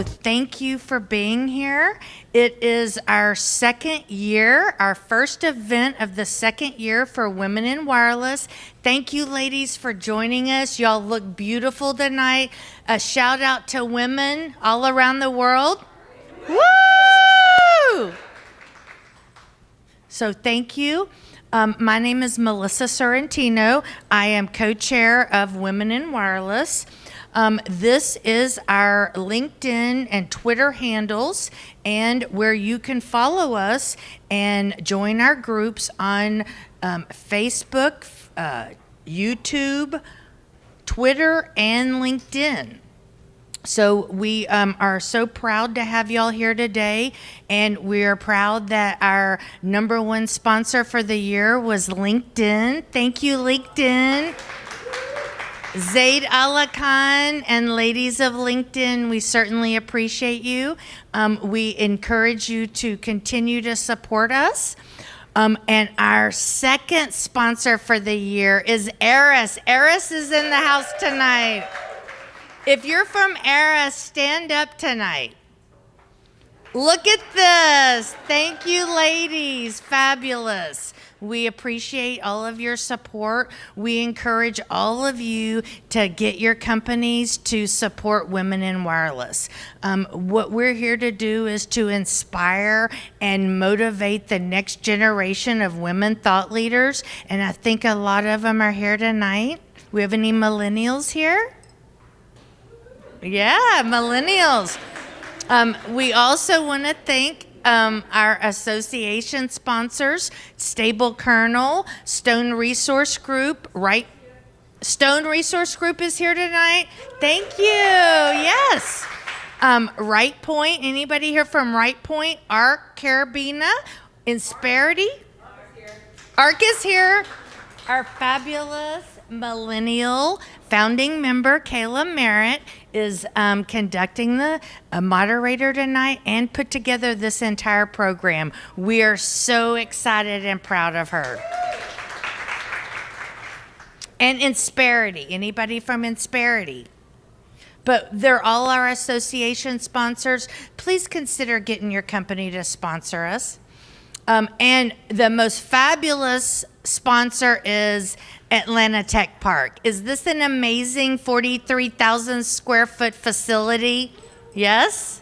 So thank you for being here. It is our second year, our first event of the second year for Women in Wireless. Thank you, ladies, for joining us. Y'all look beautiful tonight. A shout out to women all around the world. Woo! So thank you. My name is Melissa Sorrentino. I am co-chair of Women in Wireless. This is our LinkedIn and Twitter handles, and where you can follow us and join our groups on Facebook, YouTube, Twitter, and LinkedIn. So we are so proud to have y'all here today, and we are proud that our number one sponsor for the year was LinkedIn. Thank you, LinkedIn. Zaid Allah Khan and ladies of LinkedIn, we certainly appreciate you. We encourage you to continue to support us. And our second sponsor for the year is Eris. Eris is in the house tonight. If you're from Eris, stand up tonight. Look at this. Thank you, ladies. Fabulous. We appreciate all of your support. We encourage all of you to get your companies to support Women in Wireless. What we're here to do is to inspire and motivate the next generation of women thought leaders. And I think a lot of them are here tonight. We have any millennials here? Yeah, millennials. We also want to thank our association sponsors, Stable Kernel, Stone Resource Group, right? Stone Resource Group is here tonight. Thank you. Yes. Right Point. Anybody here from Right Point? Arc Carabina, Insperity. Arc is here. Our fabulous millennial founding member, Kayla Merritt, is conducting the moderator tonight and put together this entire program. We are so excited and proud of her. And Insperity. Anybody from Insperity? But they're all our association sponsors. Please consider getting your company to sponsor us. And the most fabulous sponsor is Atlanta Tech Park. Is this an amazing 43,000 square foot facility? Yes?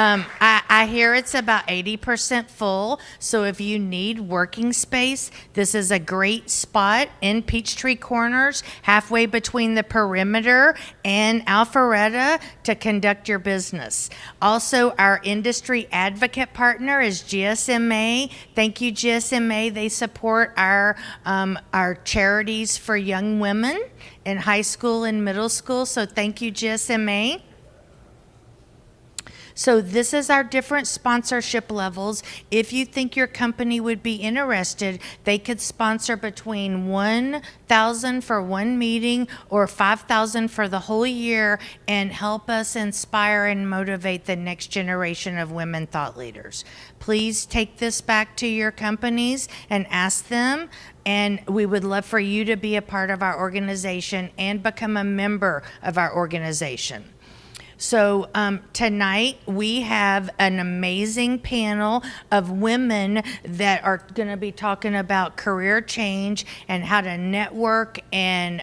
I hear it's about 80% full, so if you need working space, this is a great spot in Peachtree Corners, halfway between the Perimeter and Alpharetta, to conduct your business. Also, our industry advocate partner is GSMA. Thank you, GSMA. They support our charities for young women in high school and middle school, so thank you, GSMA. So this is our different sponsorship levels. If you think your company would be interested, they could sponsor between $1,000 for one meeting or $5,000 for the whole year and help us inspire and motivate the next generation of women thought leaders. Please take this back to your companies and ask them, and we would love for you to be a part of our organization and become a member of our organization. So tonight we have an amazing panel of women that are going to be talking about career change and how to network and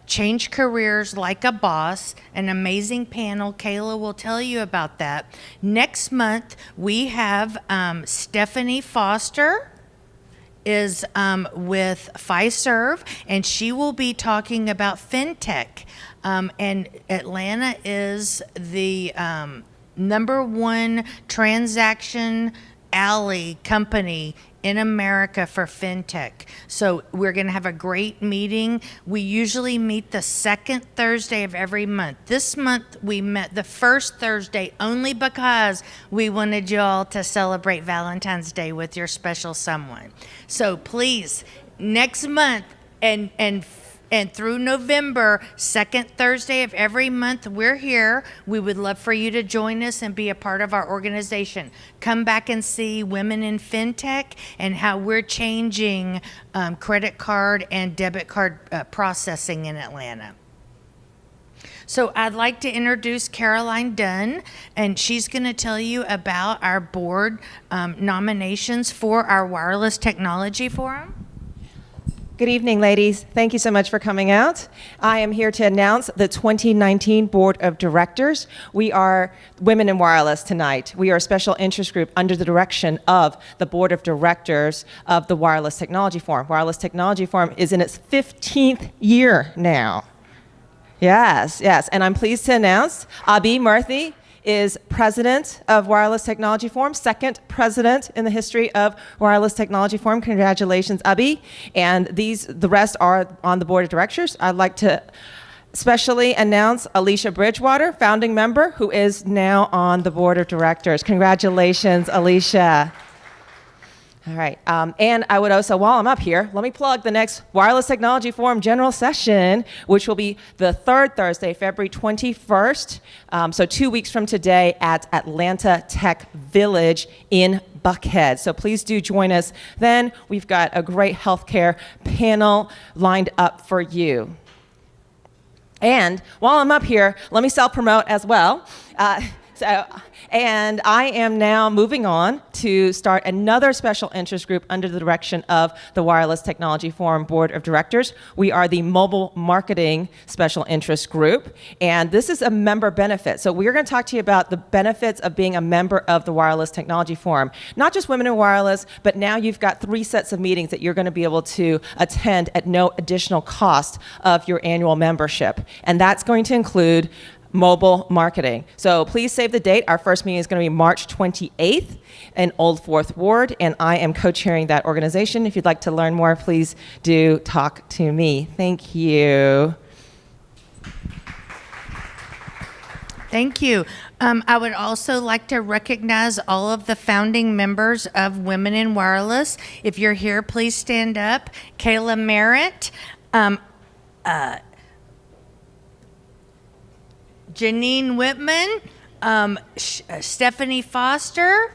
change careers like a boss. An amazing panel. Kayla will tell you about that. Next month we have Stephanie Foster is with Fiserv, and she will be talking about fintech. And Atlanta is the number one transaction alley company in America for fintech. So we're going to have a great meeting. We usually meet the second Thursday of every month. This month we met the first Thursday only because we wanted y'all to celebrate Valentine's Day with your special someone. So please, next month and through November, second Thursday of every month, we're here. We would love for you to join us and be a part of our organization. Come back and see Women in Fintech and how we're changing credit card and debit card processing in Atlanta. So I'd like to introduce Caroline Dunn, and she's going to tell you about our board nominations for our Wireless Technology Forum. Good evening, ladies. Thank you so much for coming out. I am here to announce the 2019 Board of Directors. We are Women in Wireless tonight. We are a special interest group under the direction of the Board of Directors of the Wireless Technology Forum. Wireless Technology Forum is in its 15th year now. Yes, and I'm pleased to announce Abhi Murthy is president of Wireless Technology Forum, second president in the history of Wireless Technology Forum. Congratulations, Abhi. And the rest are on the board of directors. I'd like to specially announce Alicia Bridgewater, founding member, who is now on the board of directors. Congratulations, Alicia. All right, and I would also, while I'm up here, let me plug the next Wireless Technology Forum General Session, which will be the third Thursday, February 21st, so 2 weeks from today at Atlanta Tech Village in Buckhead. So please do join us then. We've got a great healthcare panel lined up for you. And while I'm up here, let me self-promote as well. And I am now moving on to start another special interest group under the direction of the Wireless Technology Forum Board of Directors. We are the Mobile Marketing Special Interest Group, and this is a member benefit. So we're going to talk to you about the benefits of being a member of the Wireless Technology Forum. Not just Women in Wireless, but now you've got 3 sets of meetings that you're going to be able to attend at no additional cost of your annual membership. And that's going to include mobile marketing. So please save the date. Our first meeting is going to be March 28th in Old Fourth Ward, and I am co-chairing that organization. If you'd like to learn more, please do talk to me. Thank you. Thank you. I would also like to recognize all of the founding members of Women in Wireless. If you're here, please stand up. Kayla Merritt, Janine Whitman, Stephanie Foster,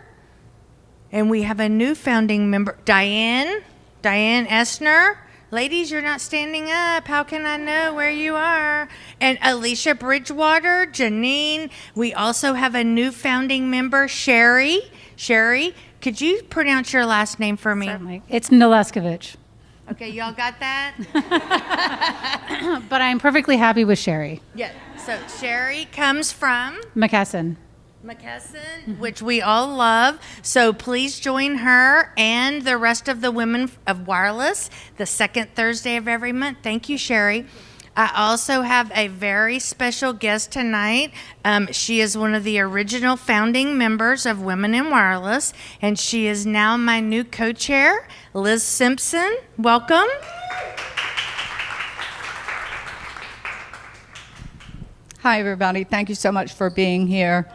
and we have a new founding member, Diane Essner. Ladies, you're not standing up. How can I know where you are? And Alicia Bridgewater, Janine. We also have a new founding member, Sherry. Sherry, could you pronounce your last name for me? Certainly. It's Noleskovich. Okay, y'all got that? But I'm perfectly happy with Sherry. Yeah. So Sherry comes from McKesson. Which we all love. So please join her and the rest of the Women of Wireless the second Thursday of every month. Thank you, Sherry. I also have a very special guest tonight. She is one of the original founding members of Women in Wireless, and she is now my new co-chair, Liz Simpson. Welcome. Hi, everybody. Thank you so much for being here.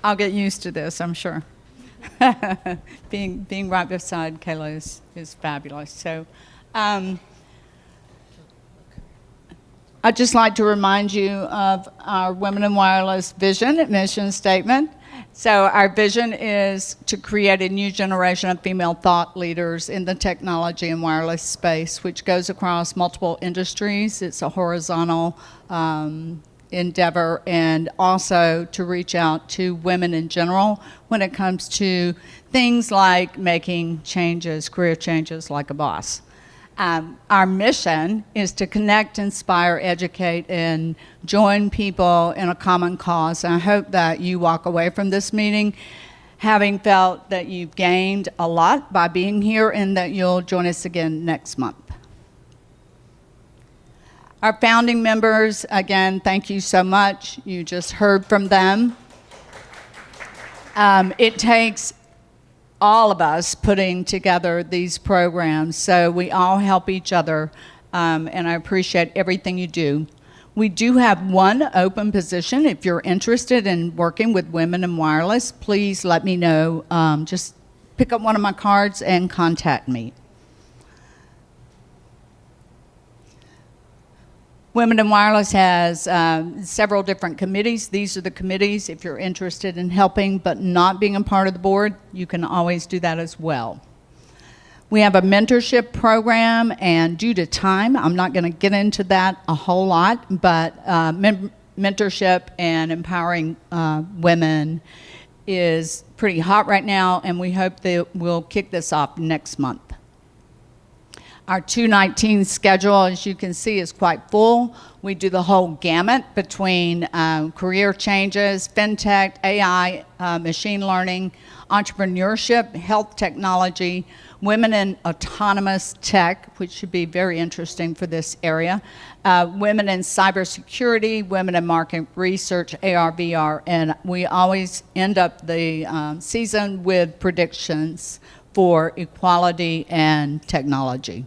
I'll get used to this, I'm sure. being right beside Kayla is fabulous. So I'd just like to remind you of our Women in Wireless vision and mission statement. So our vision is to create a new generation of female thought leaders in the technology and wireless space, which goes across multiple industries. It's a horizontal endeavor, and also to reach out to women in general when it comes to things like making changes, career changes like a boss. Our mission is to connect, inspire, educate, and join people in a common cause. I hope that you walk away from this meeting having felt that you've gained a lot by being here and that you'll join us again next month. Our founding members, again, thank you so much. You just heard from them. It takes all of us putting together these programs, so we all help each other, and I appreciate everything you do. We do have one open position. If you're interested in working with Women in Wireless, please let me know. Just pick up one of my cards and contact me. Women in Wireless has several different committees. These are the committees. If you're interested in helping but not being a part of the board, you can always do that as well. We have a mentorship program, and due to time, I'm not going to get into that a whole lot, but mentorship and empowering women is pretty hot right now, and we hope that we'll kick this off next month. Our 219 schedule, as you can see, is quite full. We do the whole gamut between career changes, fintech, AI, machine learning, entrepreneurship, health technology, women in autonomous tech, which should be very interesting for this area, women in cybersecurity, women in market research, AR, VR, and we always end up the season with predictions for equality and technology.